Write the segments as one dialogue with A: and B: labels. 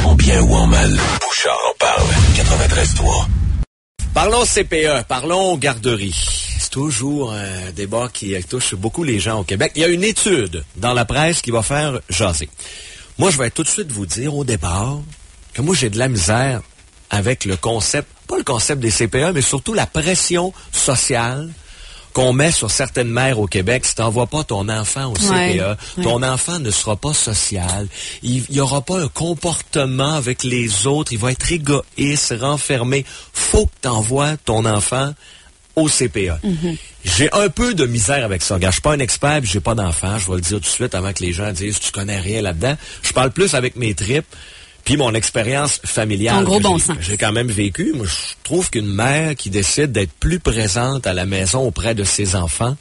A: En bien ou en mal, Bouchard en parle. 93.3.
B: Parlons CPE, parlons garderie. C'est toujours un débat qui touche beaucoup les gens au Québec. Il y a une étude dans la presse qui va faire jaser. Moi, je vais tout de suite vous dire au départ que moi, j'ai de la misère avec le concept, pas le concept des CPE, mais surtout la pression sociale qu'on met sur certaines mères au Québec. Si tu n'envoies pas ton enfant au CPE, ton enfant ne sera pas social. Il n'y aura pas un comportement avec les autres. Il va être égoïste, renfermé. Faut que tu envoies ton enfant au CPE. J'ai un peu de misère avec ça. Regarde, je suis pas un expert, puis j'ai pas d'enfant. Je vais le dire tout de suite avant que les gens disent « Tu connais rien là-dedans ». Je parle plus avec mes tripes. Puis mon expérience familiale.
C: En gros bon sens.
B: J'ai quand même vécu. Moi, je trouve qu'une mère qui décide d'être plus présente à la maison auprès de ses enfants,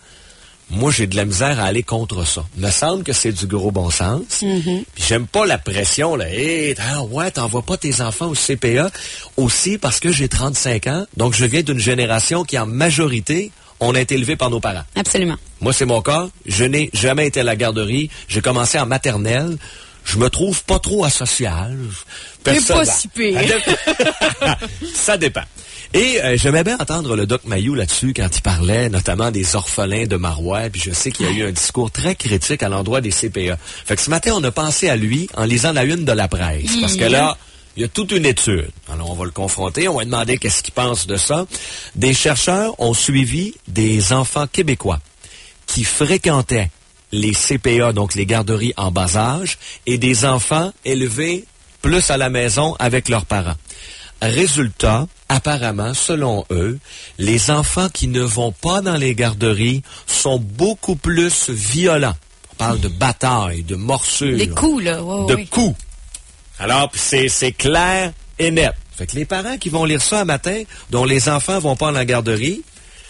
B: moi, j'ai de la misère à aller contre ça. Il me semble que c'est du gros bon sens. Puis j'aime pas la pression, là. Hey, t'envoies pas tes enfants au CPE. Aussi parce que j'ai 35 ans. Donc, je viens d'une génération qui, en majorité, on a été élevé par nos parents.
C: Absolument.
B: Moi, c'est mon cas. Je n'ai jamais été à la garderie. J'ai commencé en maternelle. Je me trouve pas trop asocial.
C: C'est pas si pire.
B: Ça dépend. Et j'aimais bien entendre le Doc Mayou là-dessus quand il parlait notamment des orphelins de Marois. Puis je sais qu'il y a eu un discours très critique à l'endroit des CPE. Fait que ce matin, on a pensé à lui en lisant la une de la presse. Parce que là, il y a toute une étude. Alors, on va le confronter. On va demander qu'est-ce qu'il pense de ça. Des chercheurs ont suivi des enfants québécois qui fréquentaient les CPA, donc les garderies en bas âge, et des enfants élevés plus à la maison avec leurs parents. Résultat, apparemment, selon eux, les enfants qui ne vont pas dans les garderies sont beaucoup plus violents. On parle de batailles, de morsures.
C: Des coups, là.
B: Coups. Alors, c'est clair et net. Fait que les parents qui vont lire ça un matin, dont les enfants vont pas dans la garderie,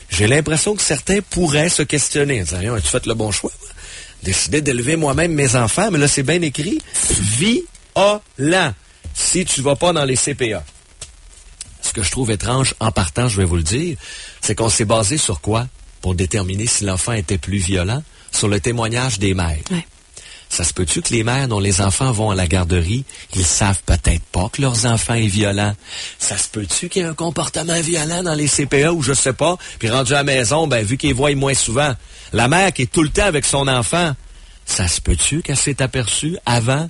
B: j'ai l'impression que certains pourraient se questionner. As-tu fait le bon choix? Décider d'élever moi-même mes enfants, mais là, c'est bien écrit. Violent. Si tu vas pas dans les CPA. Ce que je trouve étrange, en partant, je vais vous le dire, c'est qu'on s'est basé sur quoi pour déterminer si l'enfant était plus violent? Sur le témoignage des mères.
C: Ouais.
B: Ça se peut-tu que les mères dont les enfants vont à la garderie, ils savent peut-être pas que leurs enfants est violent? Ça se peut-tu qu'il y ait un comportement violent dans les CPA ou je sais pas? Puis rendu à la maison, vu qu'ils voient moins souvent, la mère qui est tout le temps avec son enfant, ça se peut-tu qu'elle s'est aperçue avant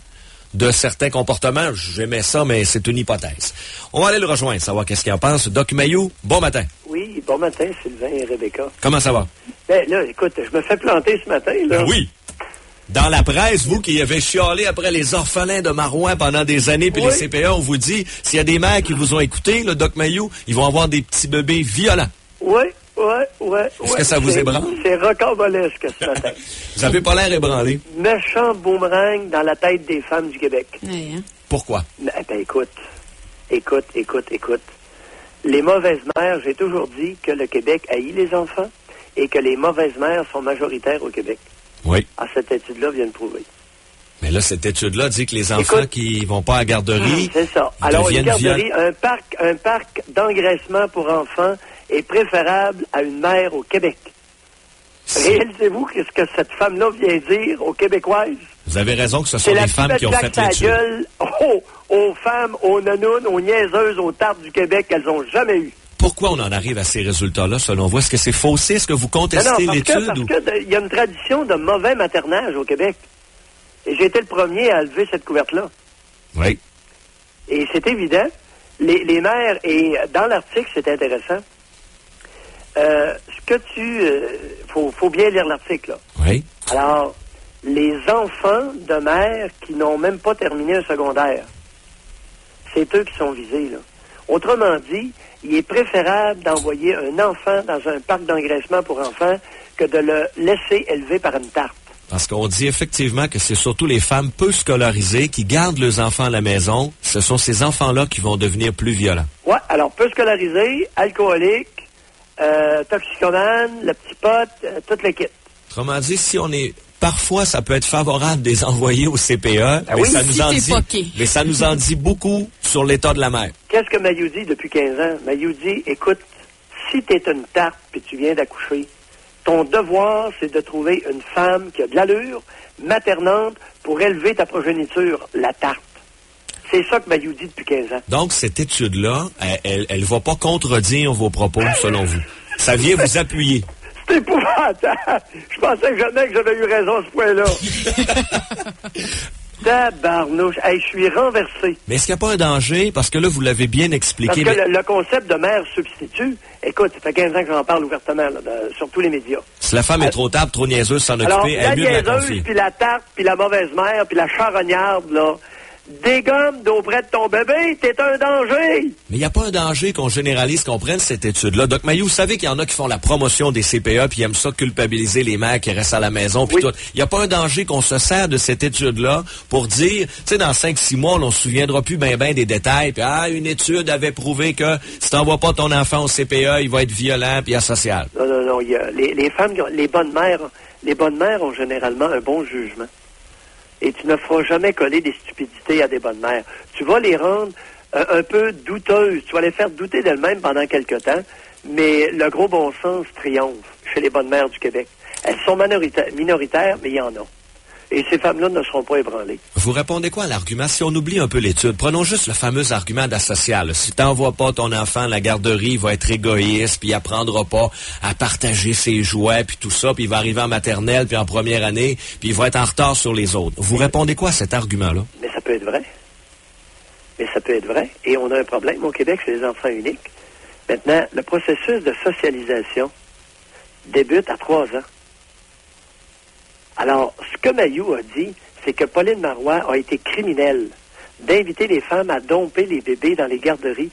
B: de certains comportements? J'aimais ça, mais c'est une hypothèse. On va aller le rejoindre, savoir qu'est-ce qu'il en pense. Doc Mayou, bon matin.
D: Oui, bon matin, Sylvain et Rebecca.
B: Comment ça va?
D: Ben là, écoute, je me fais planter ce matin, là.
B: Oui. Dans la presse, vous qui avez chialé après les orphelins de Marouin pendant des années, puis les CPA, on vous dit, s'il y a des mères qui vous ont écouté, le Doc Mayou, ils vont avoir des petits bébés violents.
D: Oui.
B: Est-ce que ça vous ébranle?
D: C'est rocambolesque ce matin.
B: Vous avez pas l'air ébranlé.
D: Méchant boomerang dans la tête des femmes du Québec.
C: Oui, hein?
B: Pourquoi?
D: Écoute. Les mauvaises mères, j'ai toujours dit que le Québec haït les enfants et que les mauvaises mères sont majoritaires au Québec.
B: Oui.
D: Cette étude-là vient de prouver.
B: Mais là, cette étude-là dit que les enfants qui vont pas à la garderie,
D: c'est ça. Alors, une garderie, un parc d'engraissement pour enfants est préférable à une mère au Québec. Réalisez-vous ce que cette femme-là vient dire aux Québécoises?
B: Vous avez raison que ce sont les femmes qui ont fait l'étude.
D: Gueule aux femmes, aux nounounes, aux niaiseuses, aux tartes du Québec qu'elles n'ont jamais eues.
B: Pourquoi on en arrive à ces résultats-là, selon vous? Est-ce que c'est faussé? Est-ce que vous contestez l'étude?
D: Parce qu'il y a une tradition de mauvais maternage au Québec. Et j'ai été le premier à lever cette couverte-là.
B: Oui.
D: Et c'est évident. Les mères, et dans l'article, c'est intéressant. Faut bien lire l'article, là.
B: Oui.
D: Alors, les enfants de mères qui n'ont même pas terminé un secondaire, c'est eux qui sont visés, là. Autrement dit, il est préférable d'envoyer un enfant dans un parc d'engraissement pour enfants que de le laisser élever par une tarte.
B: Parce qu'on dit effectivement que c'est surtout les femmes peu scolarisées qui gardent leurs enfants à la maison. Ce sont ces enfants-là qui vont devenir plus violents.
D: Oui, alors peu scolarisés, alcooliques, toxicomanes, le petit pote, toute l'équipe.
B: Autrement dit, si on est... Parfois, ça peut être favorable de les envoyer au CPE, mais ça nous en dit beaucoup sur l'état de la mère.
D: Qu'est-ce que Mayou dit depuis 15 ans? Mayou dit, écoute, si tu es une tarte puis tu viens d'accoucher, ton devoir, c'est de trouver une femme qui a de l'allure, maternante, pour élever ta progéniture, la tarte. C'est ça que Mayou dit depuis 15 ans.
B: Donc, cette étude-là, elle va pas contredire vos propos, selon vous. Ça vient vous appuyer.
D: C'est épouvantable. Je pensais jamais que j'avais eu raison à ce point-là. Tabarnouche. Hey, je suis renversé.
B: Mais est-ce qu'il n'y a pas un danger? Parce que là, vous l'avez bien expliqué.
D: Parce que le concept de mère substitut, écoute, ça fait 15 ans que j'en parle ouvertement, là, sur tous les médias.
B: Si la femme est trop table, trop niaiseuse, s'en occuper, elle est mieux de la confier.
D: Puis la tarte, puis la mauvaise mère, puis la charognarde, là, dégomme d'auprès de ton bébé, t'es un danger!
B: Mais il n'y a pas un danger qu'on généralise, qu'on prenne cette étude-là. Doc Mayou, vous savez qu'il y en a qui font la promotion des CPE, puis ils aiment ça culpabiliser les mères qui restent à la maison, puis tout. Il n'y a pas un danger qu'on se sert de cette étude-là pour dire, tu sais, dans 5-6 mois, on ne se souviendra plus ben des détails, puis une étude avait prouvé que si t'envoies pas ton enfant au CPE, il va être violent puis asocial.
D: Non. Les femmes, les bonnes mères ont généralement un bon jugement. Et tu ne feras jamais coller des stupidités à des bonnes mères. Tu vas les rendre un peu douteuses. Tu vas les faire douter d'elles-mêmes pendant quelque temps, mais le gros bon sens triomphe chez les bonnes mères du Québec. Elles sont minoritaires, mais il y en a. Et ces femmes-là ne seront pas ébranlées.
B: Vous répondez quoi à l'argument? Si on oublie un peu l'étude, prenons juste le fameux argument d'asocial. Si tu n'envoies pas ton enfant à la garderie, il va être égoïste, puis il apprendra pas à partager ses jouets, puis tout ça, puis il va arriver en maternelle, puis en première année, puis il va être en retard sur les autres. Vous répondez quoi à cet argument-là?
D: Mais ça peut être vrai. Et on a un problème au Québec, c'est les enfants uniques. Maintenant, le processus de socialisation débute à 3 ans. Alors, ce que Mayou a dit, c'est que Pauline Marois a été criminelle d'inviter les femmes à domper les bébés dans les garderies.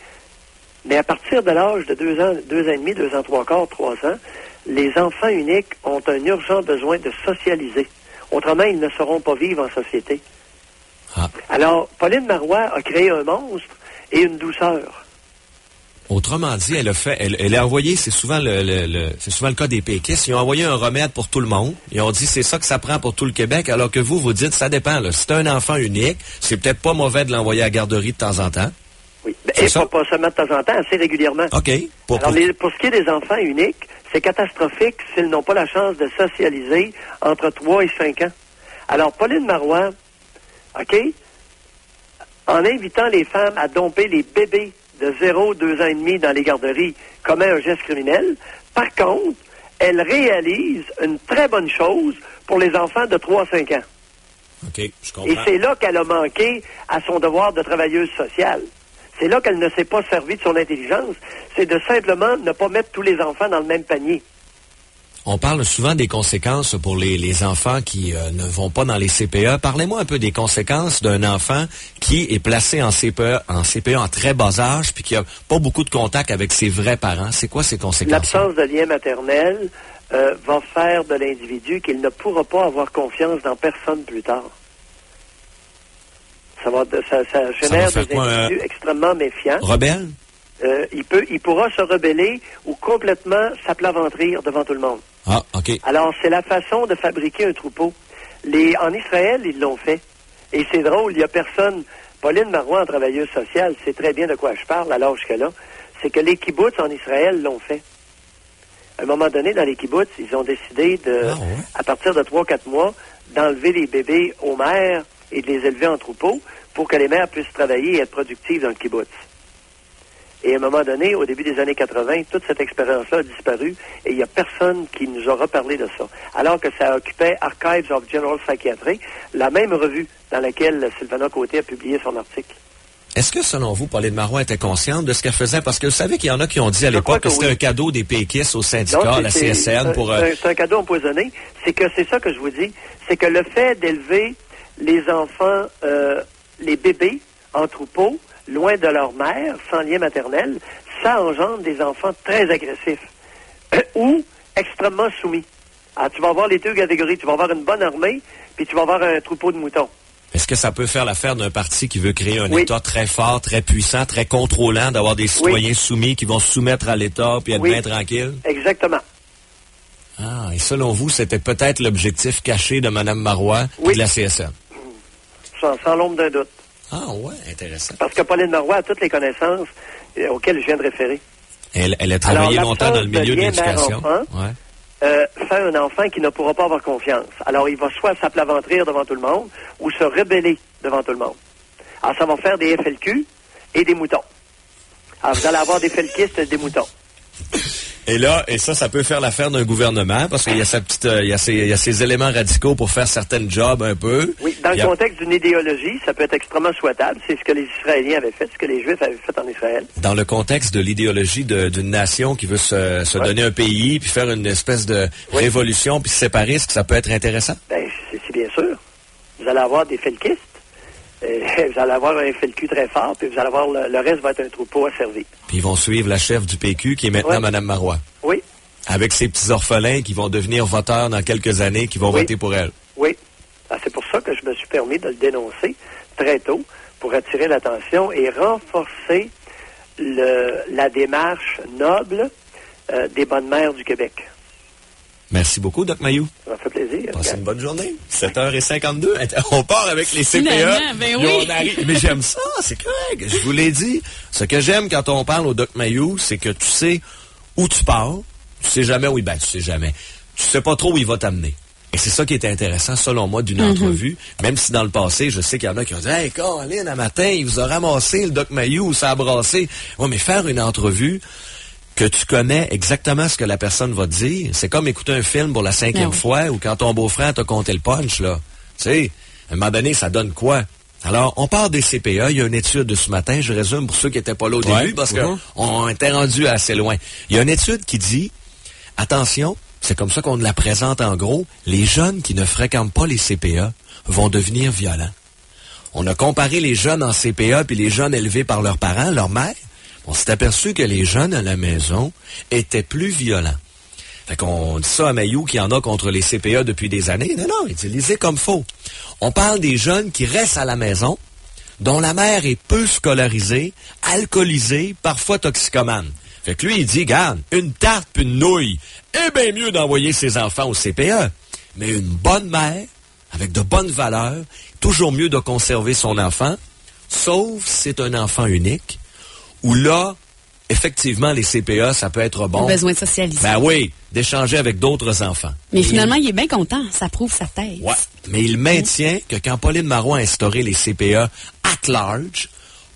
D: Mais à partir de l'âge de 2 ans, 2 ans et demi, 2 ans, 3 ans, les enfants uniques ont un urgent besoin de socialiser. Autrement, ils ne sauront pas vivre en société. Alors, Pauline Marois a créé un monstre et une douceur.
B: Autrement dit, elle a envoyé, c'est souvent le cas des péquistes, ils ont envoyé un remède pour tout le monde. Ils ont dit, c'est ça que ça prend pour tout le Québec, alors que vous dites, ça dépend, là. Si t'as un enfant unique, c'est peut-être pas mauvais de l'envoyer à la garderie de temps en temps.
D: Oui, et pas seulement de temps en temps, assez régulièrement.
B: OK.
D: Pour ce qui est des enfants uniques, c'est catastrophique s'ils n'ont pas la chance de socialiser entre 3 et 5 ans. Alors, Pauline Marois, OK, en invitant les femmes à domper les bébés de 0-2 ans et demi dans les garderies, commet un geste criminel. Par contre, elle réalise une très bonne chose pour les enfants de 3 à 5 ans.
B: OK, je comprends.
D: Et c'est là qu'elle a manqué à son devoir de travailleuse sociale. C'est là qu'elle ne s'est pas servie de son intelligence. C'est de simplement ne pas mettre tous les enfants dans le même panier.
B: On parle souvent des conséquences pour les enfants qui ne vont pas dans les CPE. Parlez-moi un peu des conséquences d'un enfant qui est placé en CPE en très bas âge puis qui n'a pas beaucoup de contact avec ses vrais parents. C'est quoi ces conséquences?
D: L'absence de lien maternel va faire de l'individu qu'il ne pourra pas avoir confiance dans personne plus tard. Ça génère des individus extrêmement méfiants.
B: Rebelle?
D: Il pourra se rebeller ou complètement s'aplaventrir devant tout le monde.
B: Ah, OK.
D: Alors, c'est la façon de fabriquer un troupeau. En Israël, ils l'ont fait. Et c'est drôle, il n'y a personne... Pauline Marois, en travailleuse sociale, sait très bien de quoi je parle à l'âge qu'elle a. C'est que les kibboutz en Israël l'ont fait. À un moment donné, dans les kibboutz, ils ont décidé à partir de 3-4 mois, d'enlever les bébés aux mères et de les élever en troupeau pour que les mères puissent travailler et être productives dans le kibbutz. Et à un moment donné, au début des années 80, toute cette expérience-là a disparu et il n'y a personne qui nous a reparlé de ça. Alors que ça occupait Archives of General Psychiatry, la même revue dans laquelle Sylvana Côté a publié son article.
B: Est-ce que, selon vous, Pauline Marois était consciente de ce qu'elle faisait? Parce que vous savez qu'il y en a qui ont dit à l'époque que c'était un cadeau des péquistes au syndicat, à la CSN.
D: C'est un cadeau empoisonné. C'est ça que je vous dis. C'est que le fait d'élever les enfants, les bébés en troupeau, loin de leur mère, sans lien maternel, ça engendre des enfants très agressifs ou extrêmement soumis. Alors, tu vas avoir les deux catégories. Tu vas avoir une bonne armée, puis tu vas avoir un troupeau de moutons.
B: Est-ce que ça peut faire l'affaire d'un parti qui veut créer un État très fort, très puissant, très contrôlant, d'avoir des citoyens soumis qui vont se soumettre à l'État puis être bien tranquilles?
D: Exactement.
B: Ah, et selon vous, c'était peut-être l'objectif caché de Mme Marois et de la CSN?
D: Sans l'ombre d'un doute.
B: Ah ouais, intéressant.
D: Parce que Pauline Marois a toutes les connaissances auxquelles je viens de référer.
B: Elle a travaillé longtemps dans le milieu de l'éducation.
D: Fait un enfant qui ne pourra pas avoir confiance. Alors, il va soit s'aplaventrir devant tout le monde ou se rebeller devant tout le monde. Alors, ça va faire des FLQ et des moutons. Alors, vous allez avoir des felkistes et des moutons.
B: Et ça peut faire l'affaire d'un gouvernement, parce qu'il y a il y a ces éléments radicaux pour faire certaines jobs un peu.
D: Oui, dans le contexte d'une idéologie, ça peut être extrêmement souhaitable. C'est ce que les Israéliens avaient fait, ce que les Juifs avaient fait en Israël.
B: Dans le contexte de l'idéologie d'une nation qui veut se donner un pays, puis faire une espèce de révolution, puis se séparer, est-ce que ça peut être intéressant?
D: Ben, c'est bien sûr. Vous allez avoir des felkistes, vous allez avoir un FLQ très fort, puis vous allez avoir le reste va être un troupeau asservi.
B: Puis ils vont suivre la chef du PQ, qui est maintenant Mme Marois.
D: Oui.
B: Avec ses petits orphelins qui vont devenir voteurs dans quelques années, qui vont voter pour elle.
D: Oui. Ah, c'est pour ça que je me suis permis de le dénoncer très tôt, pour attirer l'attention et renforcer la démarche noble des bonnes mères du Québec.
B: Merci beaucoup, Doc Mayou.
D: Ça m'a fait plaisir.
B: Passez une bonne journée. 7h52. On part avec les CPE.
C: Ben oui.
B: On arrive. Mais j'aime ça, c'est correct. Je vous l'ai dit. Ce que j'aime quand on parle au Doc Mayou, c'est que tu sais où tu pars. Tu sais jamais où tu sais jamais. Tu sais pas trop où il va t'amener. Et c'est ça qui est intéressant, selon moi, d'une entrevue. Même si dans le passé, je sais qu'il y en a qui ont dit « Hey, Colin, un matin, il vous a ramassé le Doc Mayou, ça a brassé. » Ouais, mais faire une entrevue que tu connais exactement ce que la personne va te dire. C'est comme écouter un film pour la 5e fois ou quand ton beau-frère t'a compté le punch, là. Tu sais, à un moment donné, ça donne quoi? Alors, on part des CPE. Il y a une étude de ce matin. Je résume pour ceux qui n'étaient pas là au début parce qu'on était rendu assez loin. Il y a une étude qui dit, attention, c'est comme ça qu'on la présente en gros, les jeunes qui ne fréquentent pas les CPE vont devenir violents. On a comparé les jeunes en CPE puis les jeunes élevés par leurs parents, leur mère. On s'est aperçu que les jeunes à la maison étaient plus violents. Fait qu'on dit ça à Mayou qui en a contre les CPE depuis des années. Non, il dit, lisez comme faux. On parle des jeunes qui restent à la maison, dont la mère est peu scolarisée, alcoolisée, parfois toxicomane. Fait que lui, il dit, garde, une tarte puis une nouille, est bien mieux d'envoyer ses enfants au CPE. Mais une bonne mère, avec de bonnes valeurs, toujours mieux de conserver son enfant, sauf si c'est un enfant unique, où là, effectivement, les CPE, ça peut être bon.
C: Il a besoin de socialiser.
B: Ben oui, d'échanger avec d'autres enfants.
C: Mais finalement, il est bien content. Ça prouve sa tête.
B: Ouais. Mais il maintient que quand Pauline Marois a instauré les CPE at large,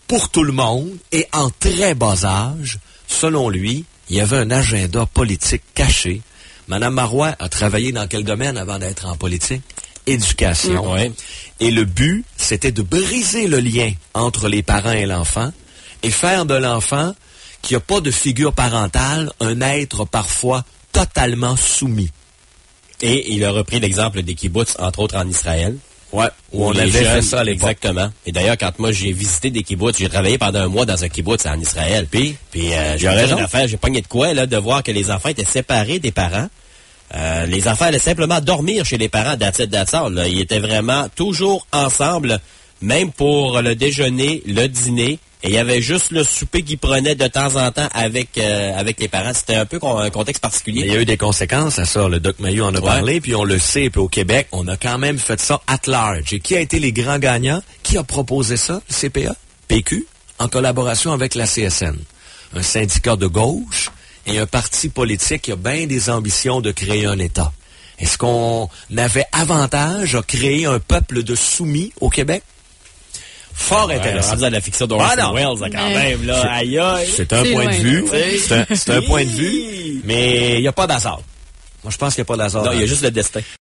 B: pour tout le monde et en très bas âge, selon lui, il y avait un agenda politique caché. Mme Marois a travaillé dans quel domaine avant d'être en politique? Éducation. Et le but, c'était de briser le lien entre les parents et l'enfant et faire de l'enfant qui n'a pas de figure parentale un être parfois totalement soumis.
E: Et il a repris l'exemple des kibbutz, entre autres en Israël.
B: Ouais, où on avait fait ça à l'époque.
E: Exactement. Et d'ailleurs, quand moi j'ai visité des kibbutz, j'ai travaillé pendant un mois dans un kibbutz en Israël. Puis j'ai raison d'affaire, j'ai pogné de quoi là de voir que les enfants étaient séparés des parents. Les enfants allaient simplement dormir chez les parents d'Atsal. Ils étaient vraiment toujours ensemble, même pour le déjeuner, le dîner. Et il y avait juste le souper qu'ils prenaient de temps en temps avec les parents. C'était un peu un contexte particulier.
B: Mais il y a eu des conséquences à ça. Le Doc Mayou en a parlé, puis on le sait. Puis au Québec, on a quand même fait ça at large. Et qui a été les grands gagnants? Qui a proposé ça? Le CPA? PQ? En collaboration avec la CSN. Un syndicat de gauche et un parti politique qui a bien des ambitions de créer un État. Est-ce qu'on avait avantage à créer un peuple de soumis au Québec? Fort intéressant.
E: Dans la fiction d'Orson Welles, quand même, là. Aïe, aïe.
B: C'est un point de vue. C'est un point de vue. Mais il n'y a pas d'hasard. Moi, je pense qu'il n'y a pas d'hasard.
E: Non, il y a juste le destin.